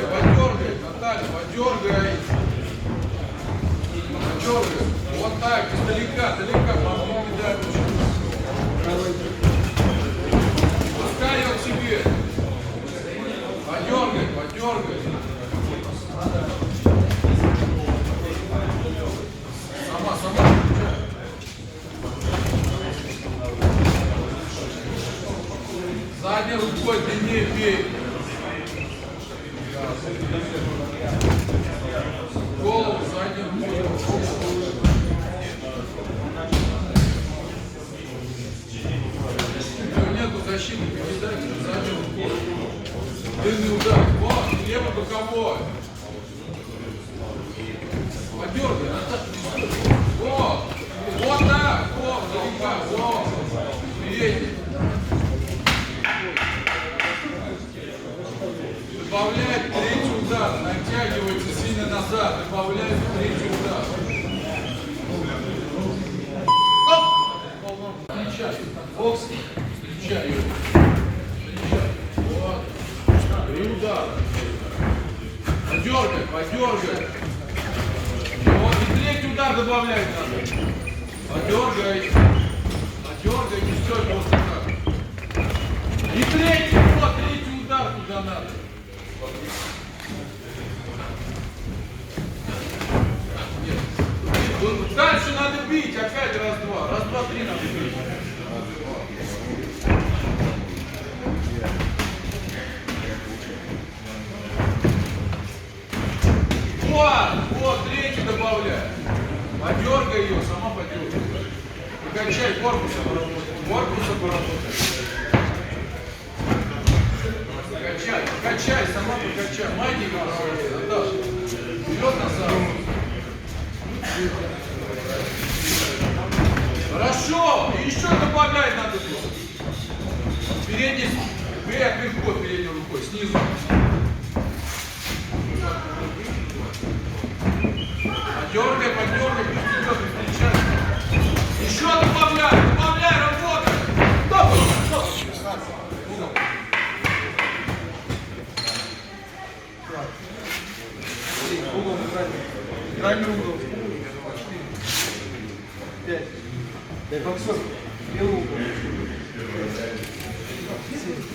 подергай, Наталья, подергай. Подергай. Вот так, издалека, по-моему, не дай лучше. Пускай ее к себе. Подергай. Сама. Задней рукой длиннее бей. Голову задней рукой. Нету защиты, передачи задней рукой. Длинный удар. Вот, лево боковой. Подергай. Вот так. Вот. Передний. Добавляет третий удар, натягивается сильно назад, добавляет третий удар. Встречай, бокс, встречай. Вот. И удар. Подергай. Вот, и третий удар добавлять надо. Подергай, не все просто так. И третий удар туда надо. Нет. Дальше надо бить, опять раз-два. Раз-два-три надо бить. Вот, третий добавляй. Подергай ее, сама подергай. Покачай корпусом поработай. Покачай, сама покачай. Маленько, Наташа. Вперед, назад. Хорошо. И еще добавлять надо тут. Передний, бей отверху передней рукой, снизу. Подергай, пусть идет, встречай. Еще добавляй, работай. Стоп. Крайний угол. 5. Боксер. Левый угол. 7.